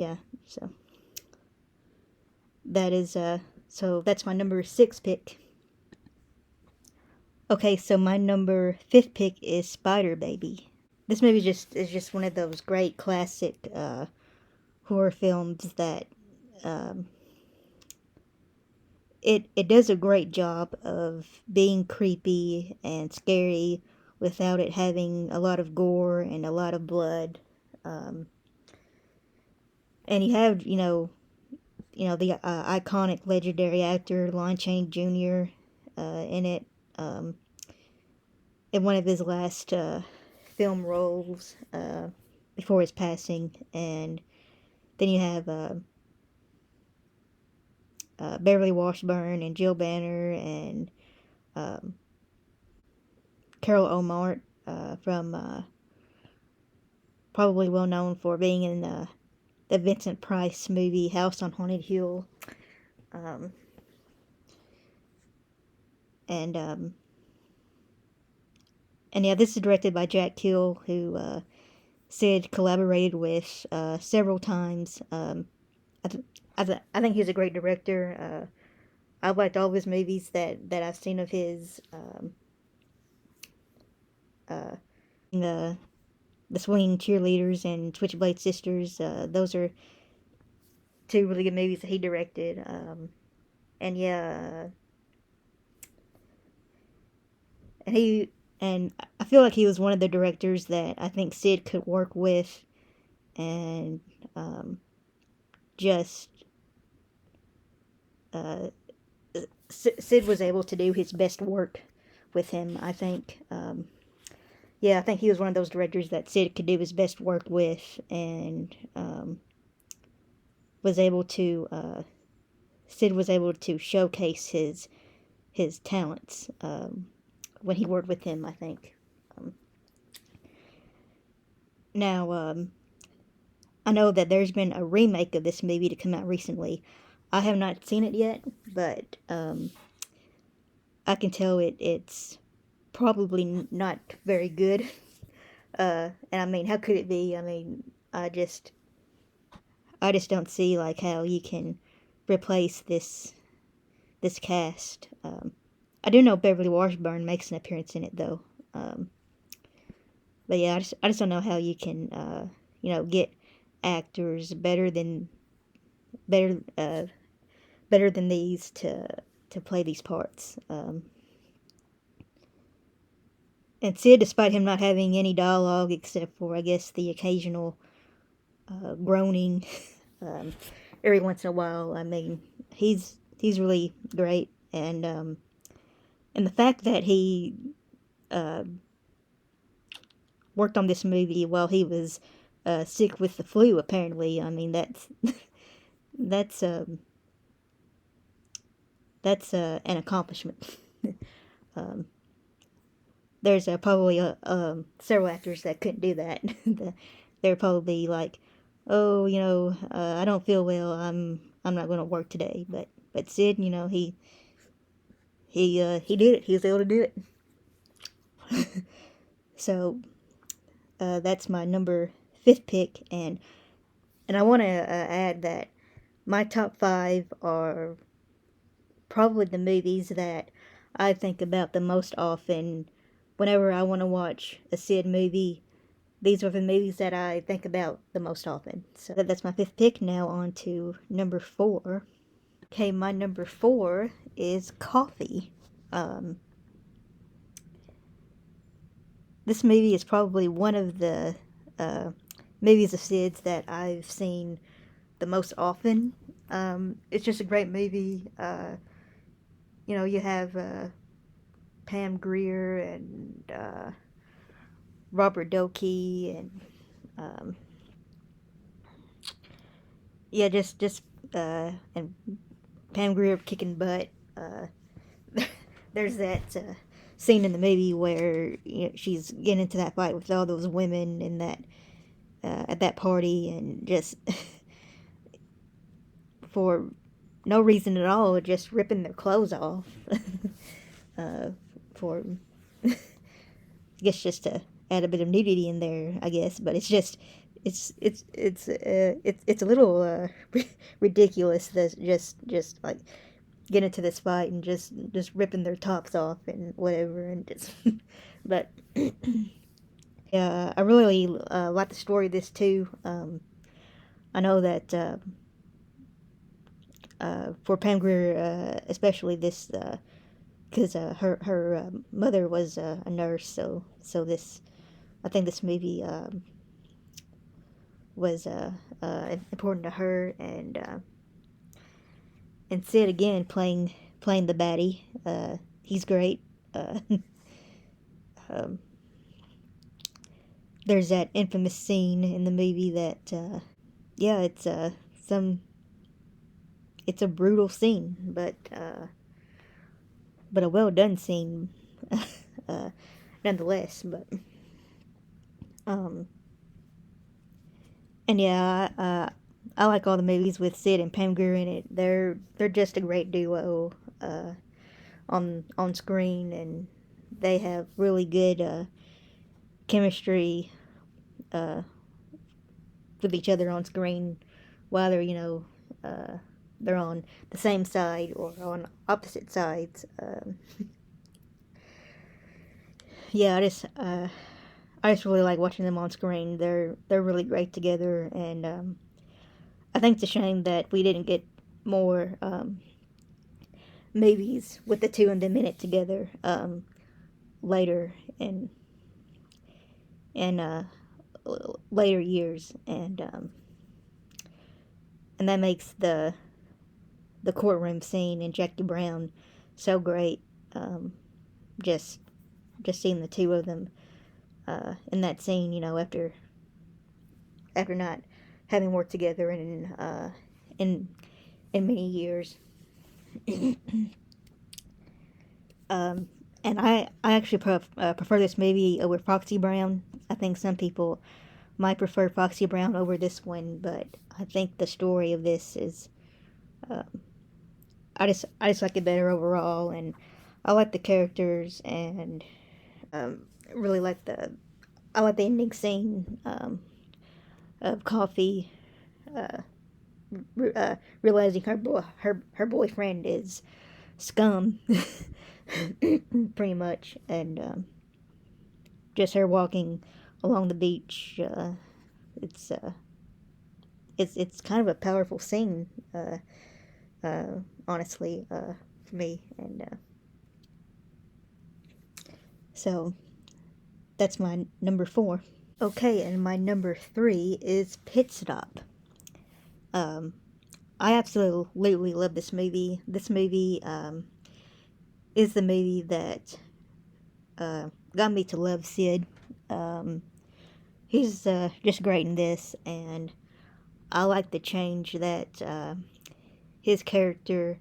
yeah, so that is, so that's my number 6 pick. Okay, so my number 5th pick is Spider Baby. This movie is just one of those great classic horror films that um, it does a great job of being creepy and scary without it having a lot of gore and a lot of blood. Um, and you have the iconic legendary actor Lon Chaney Jr. In it, um, in one of his last film roles before his passing, and then you have Beverly Washburn and Jill Banner and um, Carol O'Mart from probably well known for being in the Vincent Price movie House on Haunted Hill. Um, and and yeah, this is directed by Jack Hill, who Sid collaborated with several times. I, th- I think he's a great director. I've liked all of his movies that I've seen of his. Uh, the Swinging Cheerleaders and Switchblade Sisters. Those are two really good movies that he directed. And yeah, and I feel like he was one of the directors that I think Sid could work with, and just uh, Sid was able to do his best work with him. I think. Yeah, I think he was one of those directors that Sid could do his best work with, and was able to. Sid was able to showcase his talents when he worked with him, I think. Um, Now, I know that there's been a remake of this movie to come out recently. I have not seen it yet, but I can tell it's probably not very good. And I mean, how could it be? I mean, I just don't see like how you can replace this cast. I do know Beverly Washburn makes an appearance in it though. Um, but yeah, I just don't know how you can get actors better better than these to play these parts. And Sid, despite him not having any dialogue except for I guess the occasional groaning um, every once in a while, I mean he's really great, and the fact that he uh, worked on this movie while he was sick with the flu. Apparently, I mean that's an accomplishment. um, there's probably several actors that couldn't do that. They're probably like, oh, I don't feel well. I'm not going to work today. But Sid, he did it. He was able to do it. So that's my number 5th pick, and I want to add that my top 5 are probably the movies that I think about the most often whenever I want to watch a Sid movie. These are the movies that I think about the most often. So that's my 5th pick. Now on to number 4. Okay, my number 4 is Coffee. Um, this movie is probably one of the uh, movies of Sid's that I've seen the most often. It's just a great movie. You have Pam Grier and Robert Doakey and um, yeah, just and Pam Grier kicking butt. Uh, there's that scene in the movie where she's getting into that fight with all those women in that at that party, and just for no reason at all, just ripping their clothes off. uh, for I guess just to add a bit of nudity in there, I guess. But it's just it's a little ridiculous that just like get into this fight and just ripping their tops off and whatever and just but yeah, I really like the story of this too. I know that for Pam Grier, especially this, because her mother was a nurse, so this I think this movie was important to her, and Sid again playing the baddie. He's great. Uh, um, there's that infamous scene in the movie that yeah, some it's a brutal scene, but a well done scene uh, nonetheless. But um, and yeah, I like all the movies with Sid and Pam Grier in it. They're just a great duo on screen, and they have really good chemistry uh, with each other on screen, whether they're on the same side or on opposite sides. Yeah, I just really like watching them on screen. They're really great together, and I think it's a shame that we didn't get more movies with the two of them in it together later in later years, and that makes the courtroom scene in Jackie Brown so great. Just just seeing the two of them in that scene, after not having worked together in in many years. um, and I actually prefer this movie over Foxy Brown. I think some people might prefer Foxy Brown over this one, but I think the story of this is um, I just like it better overall, and I like the characters, and really like the I like the ending scene of Coffee realizing her boyfriend is scum, pretty much, and just her walking along the beach. It's uh, it's kind of a powerful scene, honestly, for me, and so that's my number 4. Okay, and my number 3 is Pit Stop. Um, I absolutely love this movie. This movie is the movie that got me to love Sid. Um, he's just great in this, and I like the change that his character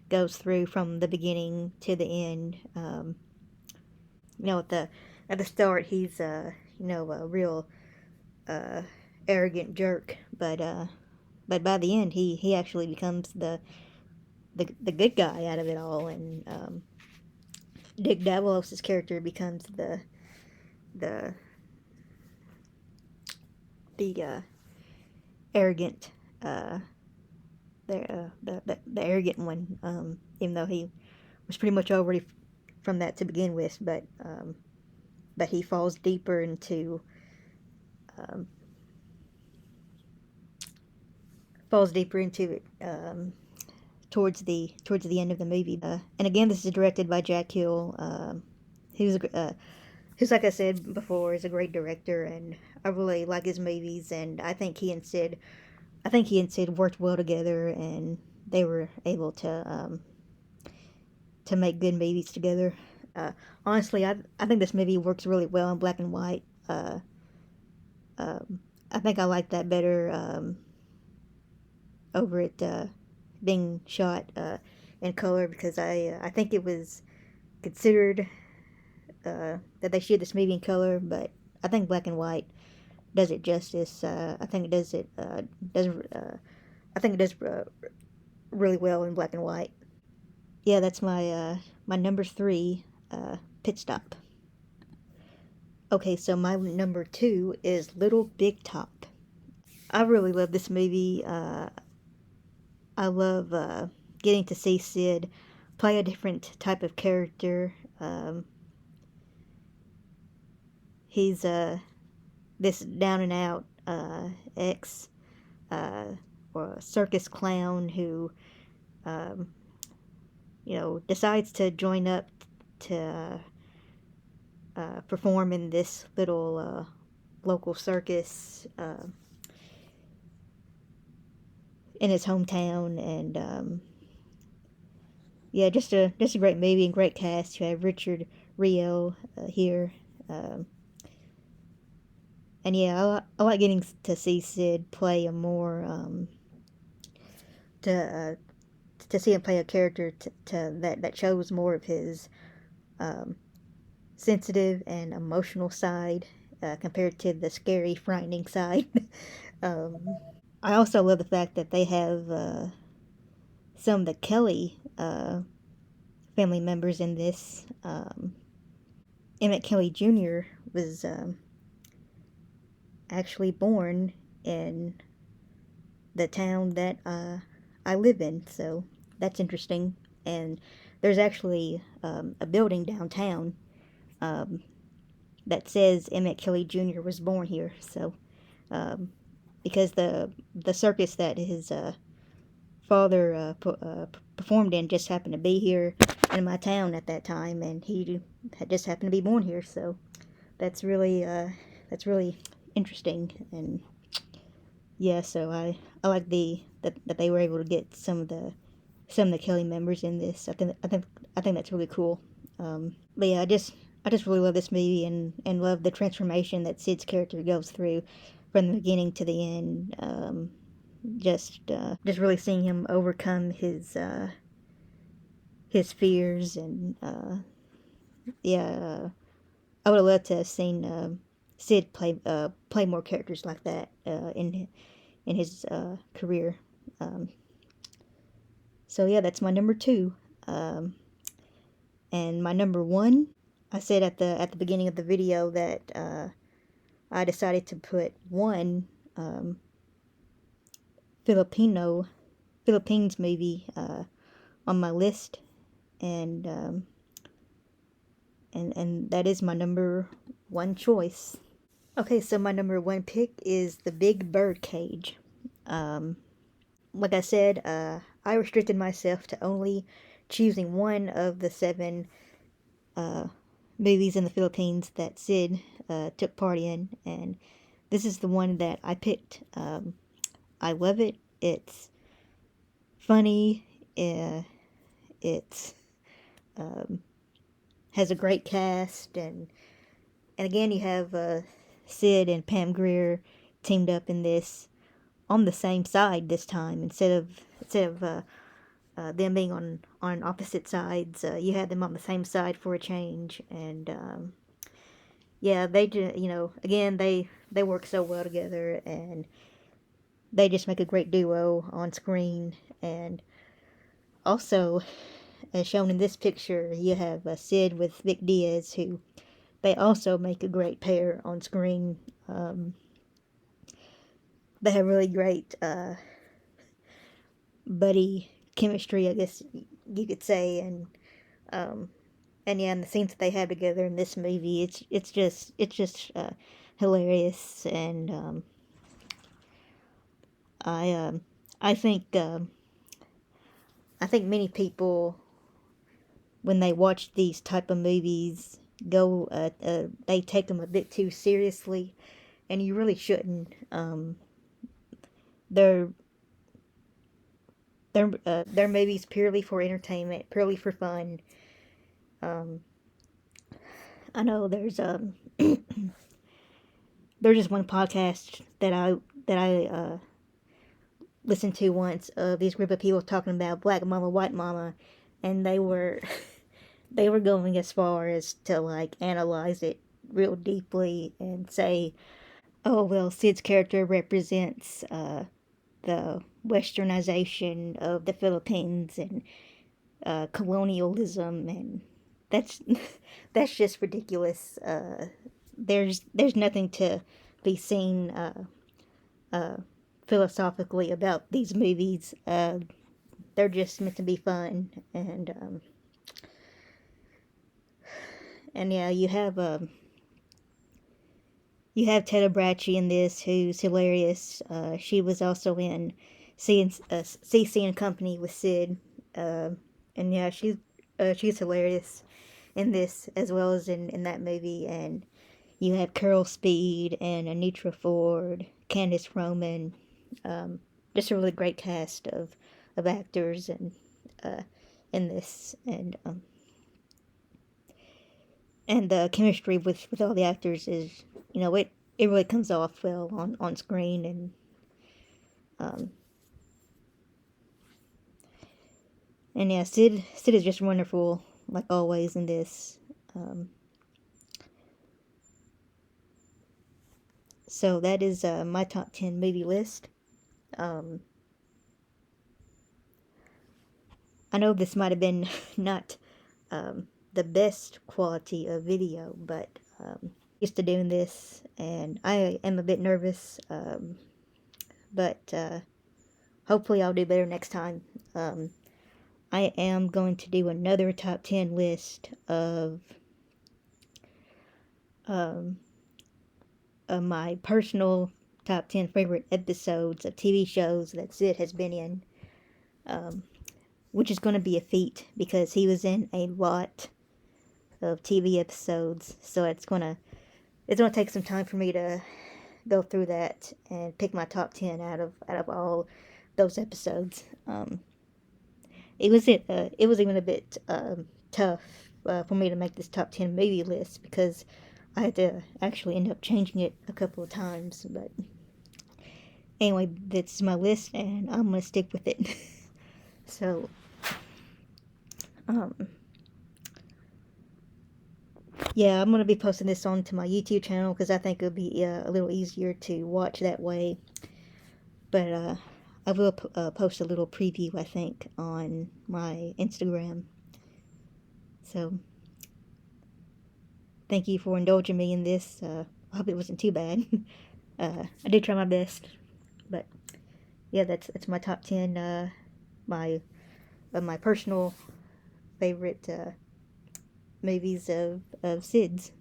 goes through from the beginning to the end. At the start, he's a real uh, arrogant jerk, but by the end, he actually becomes the good guy out of it all, and Dick Davalos's character becomes the the arrogant uh, the arrogant one, even though he was pretty much already from that to begin with, but he um, falls deeper into it towards the end of the movie. And again, this is directed by Jack Hill. Who's like I said before is a great director, and I really like his movies. And I think he and Sid worked well together, and they were able to make good movies together. Honestly, I think this movie works really well in black and white. Um, I think I like that better over it being shot in color, because I think it was considered that they shoot this movie in color, but I think black and white does it justice. I think it does it does I think it does really well in black and white. Yeah, that's my number 3, Pit Stop. Okay, so my number 2 is Little Big Top. I really love this movie. I love getting to see Sid play a different type of character. He's this down and out ex uh, or circus clown who um, decides to join up to perform in this little local circus in his hometown, and yeah, just a great movie and great cast. You have Richard Rio here, um, and yeah, I like getting to see Sid play a more to uh, to see him play a character that shows more of his um, sensitive and emotional side compared to the scary, frightening side. um, I also love the fact that they have some of the Kelly family members in this. Emmett Kelly Jr. was actually born in the town that I live in, so that's interesting. And there's actually a building downtown um, that says Emmett Kelly Jr. was born here. So um, because the circus that his father performed in just happened to be here in my town at that time, and he had just happened to be born here. So that's really interesting, and yeah. So I like that they were able to get some of the Kelly members in this. I think that's really cool. But yeah, I just really love this movie, and love the transformation that Sid's character goes through from the beginning to the end. Just really seeing him overcome his fears, and yeah, I would have loved to have seen Sid play more characters like that in his career. Um, so yeah, that's my number two. Um, and my number one, I said at the beginning of the video that I decided to put one Filipino Philippines movie on my list, and and that is my number one choice. Okay, so my number one pick is The Big Bird Cage. Um, like I said, I restricted myself to only choosing one of the seven uh, movies in the Philippines that Sid took part in, and this is the one that I picked. I love it. It's funny. It's um, has a great cast, and again you have Sid and Pam Grier teamed up in this on the same side this time instead of them being on opposite sides. You had them on the same side for a change, and yeah, they just again they work so well together, and they just make a great duo on screen. And also, as shown in this picture, you have Sid with Vic Diaz, who they also make a great pair on screen. They have really great buddy chemistry, I guess you could say, um, and yeah, and the scenes that they have together in this movie, it's just hilarious, and I I think I think many people when they watch these type of movies go they take them a bit too seriously, and you really shouldn't. They're they're movies purely for entertainment, purely for fun. Um, I know there's just one podcast that I listened to once of these group of people talking about Black Mama, White Mama, and they were they were going as far as to like analyze it real deeply and say, oh well, Sid's character represents the westernization of the Philippines, and colonialism, and that's that's just ridiculous. There's nothing to be seen philosophically about these movies. They're just meant to be fun, and yeah, you have Tetta Bracci in this, who's hilarious. She was also in CC and Company with Sid, uh, and yeah, she's hilarious in this as well as in that movie. And you have Carol Speed and Anitra Ford, Candace Roman, just a really great cast of actors and in this, and the chemistry with all the actors is, it really comes off well on screen. And yeah, Sid is just wonderful, like always in this. So that is my top 10 movie list. I know this might have been not the best quality of video, but used to doing this, and I am a bit nervous, but hopefully I'll do better next time. I am going to do another top 10 list of my personal top 10 favorite episodes of TV shows that Sid has been in, which is going to be a feat because he was in a lot of TV episodes, so it's gonna take some time for me to go through that and pick my top 10 out of all those episodes. It was even a bit tough for me to make this top 10 movie list because I had to actually end up changing it a couple of times. But anyway, that's my list, and I'm gonna stick with it. So, yeah, I'm gonna be posting this onto my YouTube channel because I think it'll be a little easier to watch that way. But I will post a little preview, I think, on my Instagram. So, thank you for indulging me in this. I hope it wasn't too bad. I did try my best, but yeah, that's my top 10. My personal favorite movies of Sid's.